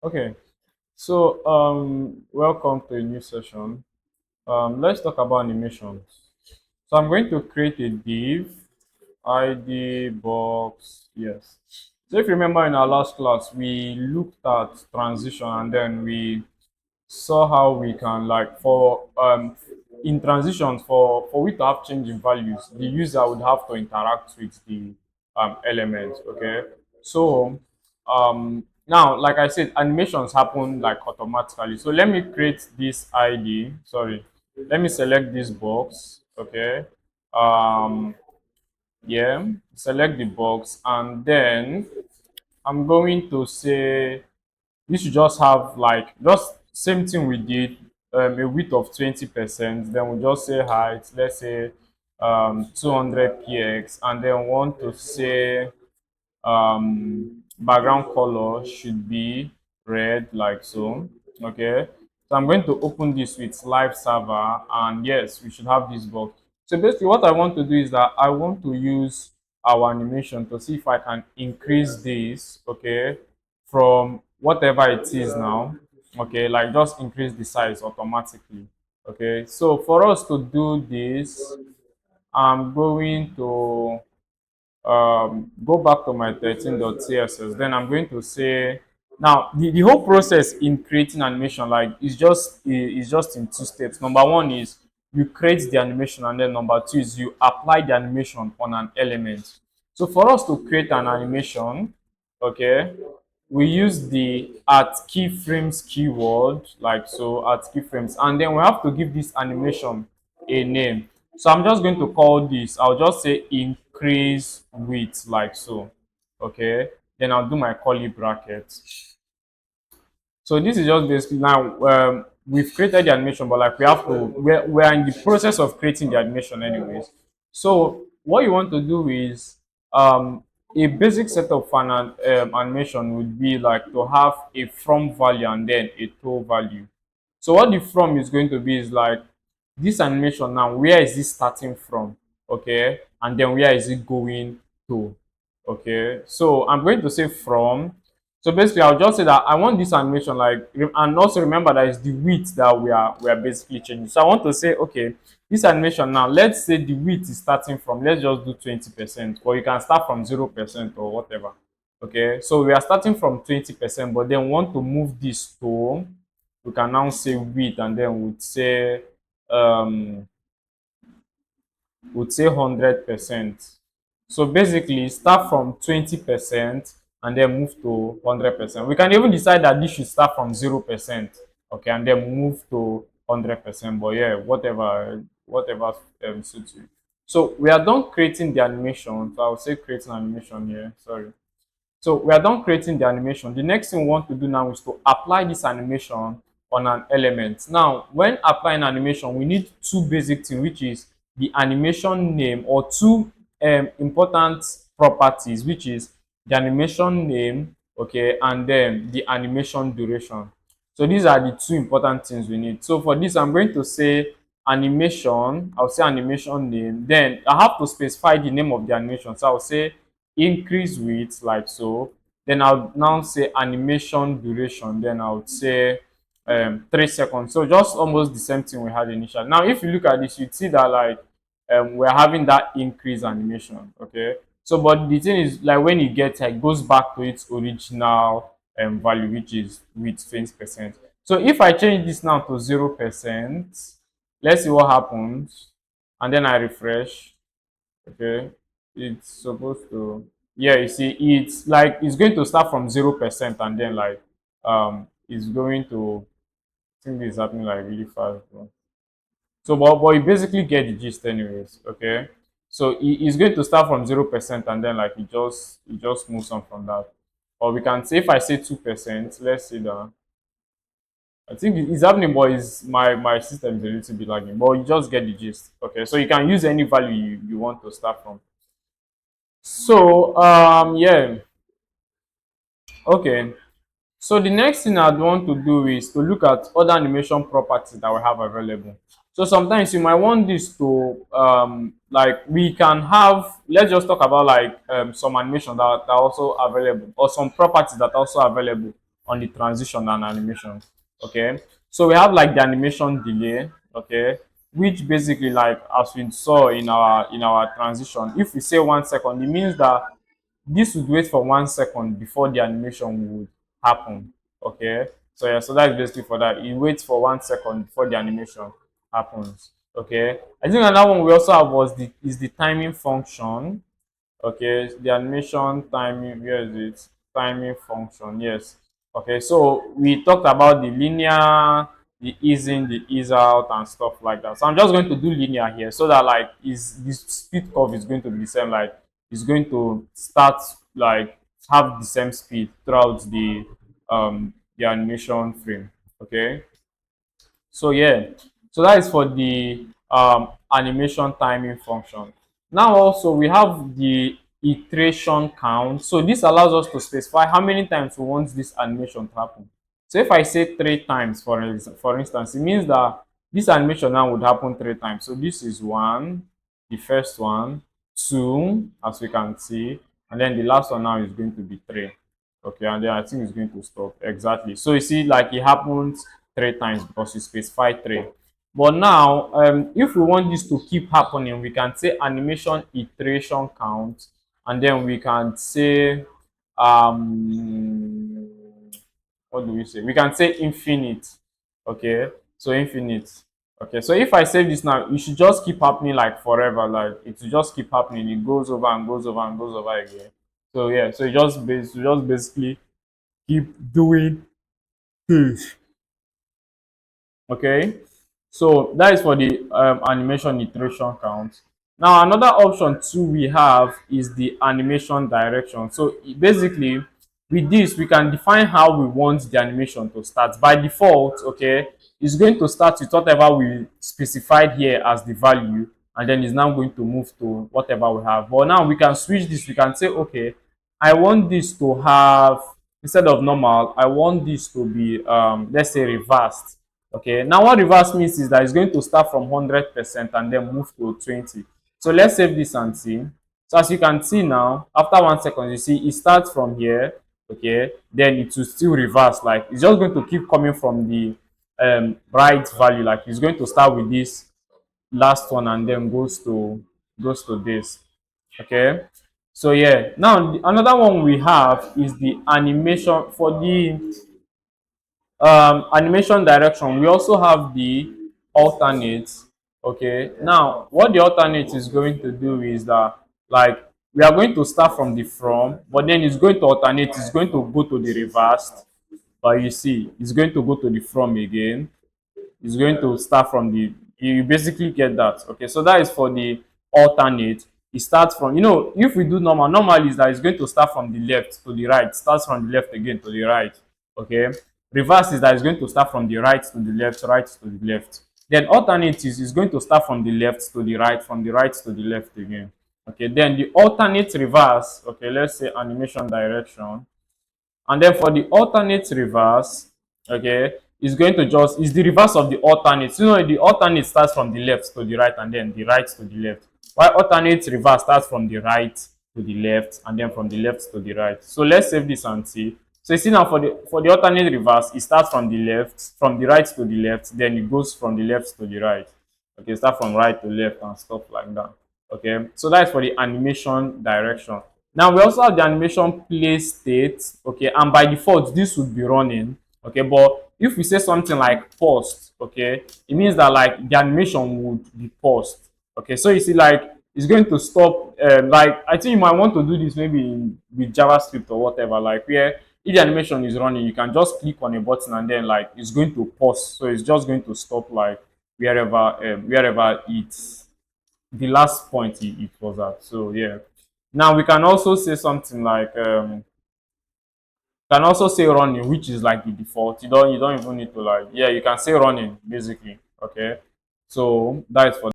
Okay, so welcome to a new session. Let's talk about animations. So I'm going to create a div, ID box, yes. So if you remember in our last class, we looked at transition and then we saw how we can like for in transitions for we to have change in values, the user would have to interact with the element. Okay, so now like I said, animations happen like automatically. So let me create this ID. Sorry, let me select this box. Okay, um yeah, select the box and then I'm going to say this should just have like just same thing we did, a width of 20%. Then we just say height, let's say 200 px, and then want to say background color should be red like so. Okay, so I'm going to open this with live server, and yes, we should have this box. So basically what I want to do is that I want to use our animation to see if I can increase this, okay, from whatever it is now. Okay, like just increase the size automatically. Okay, so for us to do this, I'm going to go back to my 13.css. Then I'm going to say now the whole process in creating animation like is just in two steps. Number one is you create the animation, and then number two is you apply the animation on an element. So for us to create an animation, okay, we use the at keyframes keyword like so, at keyframes, and then we have to give this animation a name. So I'm just going to call this, I'll just say increase width like so. Okay, then I'll do my curly brackets. So this is just basically now we've created the animation, but like we have to we're in the process of creating the animation anyways. So what you want to do is a basic setup for an animation would be like to have a from value and then a to value. So what the from is going to be is like this animation now, where is it starting from? Okay, and then where is it going to? Okay, so I'm going to say from. So basically, I'll just say that I want this animation like, and also remember that it's the width that we are basically changing. So I want to say, okay, this animation now, let's say the width is starting from, let's just do 20%, or you can start from 0% or whatever. Okay, so we are starting from 20%, but then want to move this to, we can now say width, and then um would say 100%. So basically, start from 20% and then move to 100%. We can even decide that this should start from 0%, okay, and then move to 100%. But yeah, whatever suits you. So we are done creating the animation. So I'll say creating animation here. Sorry. So we are done creating the animation. The next thing we want to do now is to apply this animation on an element. Now, when applying animation, we need two basic things, which is the animation name, or two important properties, which is the animation name, okay, and then the animation duration. So these are the two important things we need. So for this, I'm going to say animation. I'll say animation name. Then I have to specify the name of the animation. So I'll say increase width like so. Then I'll now say animation duration. Then I would say 3 seconds. So just almost the same thing we had initially. Now if you look at this, you'd see that like we're having that increase animation. Okay, so but the thing is like when you get here, it goes back to its original value, which is with 20%. So if I change this now to 0%, let's see what happens, and then I refresh. Okay, it's supposed to, yeah, you see it's like it's going to start from 0%, and then like it's going to, I think this is happening like really fast, bro. So but you basically get the gist anyways. Okay, so it's going to start from 0%, and then like it just moves on from that. Or we can say, if I say 2%, let's say that, I think it's happening, but is my system is a little bit lagging, but you just get the gist. Okay, so you can use any value you want to start from. So yeah, okay. So the next thing I'd want to do is to look at other animation properties that we have available. So sometimes you might want this to like we can have, let's just talk about like some animation that are also available, or some properties that are also available on the transition and animation. Okay, so we have like the animation delay. Okay, which basically, like as we saw in our transition, if we say 1 second, it means that this would wait for 1 second before the animation would happen. Okay, so yeah, so that's basically for that. It waits for 1 second before the animation happens. Okay, I think another one we also have was the is the timing function. Okay, the animation timing, where is it? Timing function, yes. Okay, so we talked about the linear, the ease in, the ease out, and stuff like that. So I'm just going to do linear here so that like is this speed curve is going to be the same, like it's going to start like have the same speed throughout the animation frame. Okay, so yeah, so that is for the animation timing function. Now also we have the iteration count. So this allows us to specify how many times we want this animation to happen. So if I say 3 times, for instance, it means that this animation now would happen 3 times. So this is one, the first one, two, as we can see, and then the last one now is going to be three. Okay, and then I think it's going to stop. Exactly. So you see, like it happens 3 times because you specify three. But now, if we want this to keep happening, we can say animation iteration count, and then we can say, um, what do we say? We can say infinite. Okay, so infinite. Okay, so if I save this now, it should just keep happening like forever. Like it will just keep happening. It goes over and goes over and goes over again. So yeah, so it just basically keep doing this. Okay, so that is for the animation iteration count. Now another option too we have is the animation direction. So basically with this we can define how we want the animation to start. By default, okay, it's going to start with whatever we specified here as the value, and then it's now going to move to whatever we have. But now we can switch this. We can say, okay, I want this to have, instead of normal, I want this to be let's say reversed. Okay, now what reverse means is that it's going to start from 100% and then move to 20. So let's save this and see. So as you can see now, after 1 second, you see it starts from here. Okay, then it will still reverse. Like it's just going to keep coming from the right value. Like it's going to start with this last one and then goes to this. Okay, so yeah, now another one we have is the animation. For the animation direction, we also have the alternate. Okay, now what the alternate is going to do is that, like, we are going to start from the from, but then it's going to alternate. It's going to go to the reversed, but you see it's going to go to the from again. It's going to start from the, you basically get that. Okay, so that is for the alternate. It starts from, if we do normal, normal is that it's going to start from the left to the right, starts from the left again to the right. Okay, reverse is that it's going to start from the right to the left, right to the left. Then alternate is going to start from the left to the right, from the right to the left again. Okay, then the alternate reverse, okay, let's say animation direction, and then for the alternate reverse, okay, is going to just, is the reverse of the alternate. The alternate starts from the left to the right and then the right to the left, while alternate reverse starts from the right to the left and then from the left to the right. So let's save this and see. So you see now, for the alternate reverse, it starts from the left, from the right to the left, then it goes from the left to the right. Okay, start from right to left and stuff like that. Okay, so that's for the animation direction. Now we also have the animation play state. Okay, and by default this would be running. Okay, but if we say something like paused, okay, it means that like the animation would be paused. Okay, so you see, like it's going to stop. Like I think you might want to do this maybe with JavaScript or whatever, like where if the animation is running, you can just click on a button and then like it's going to pause. So it's just going to stop like wherever it's the last point it was at. So yeah. Now we can also say something like can also say running, which is like the default. You don't even need to, like, yeah, you can say running basically. Okay. So that is for,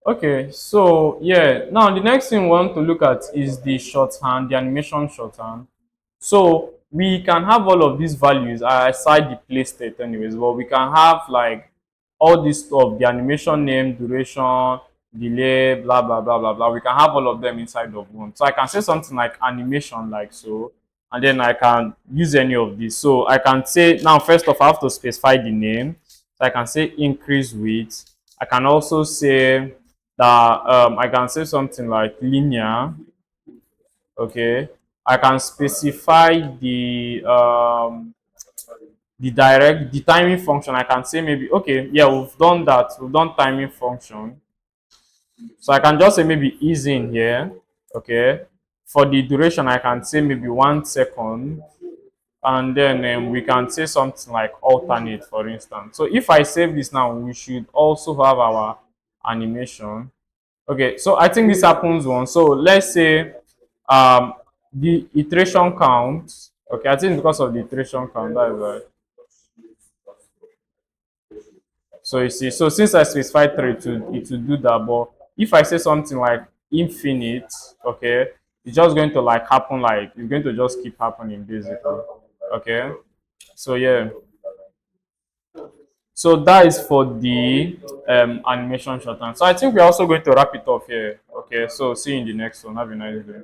okay, so yeah. Now the next thing we want to look at is the shorthand, the animation shorthand. So we can have all of these values aside the play state anyways, but we can have like all this stuff, the animation name, duration, delay, blah blah blah blah blah. We can have all of them inside of one. So I can say something like animation like so. and then I can use any of this. So I can say now, first off, I have to specify the name. So I can say increase width. I can also say that I can say something like linear. Okay. I can specify the timing function. I can say maybe, okay, yeah, we've done that. We've done timing function. So I can just say maybe ease in here. Okay. For the duration, I can say maybe 1 second. And then we can say something like alternate, for instance. So if I save this now, we should also have our animation. Okay, so I think this happens once. So let's say um the iteration count. Okay, I think because of the iteration count, that is right. So you see, so since I specified three, it will do that. But if I say something like infinite, okay, it's just going to like happen, like it's going to just keep happening basically. Okay. So yeah. So that is for the animation shorthand. So I think we're also going to wrap it up here. Okay. So see you in the next one. Have a nice day.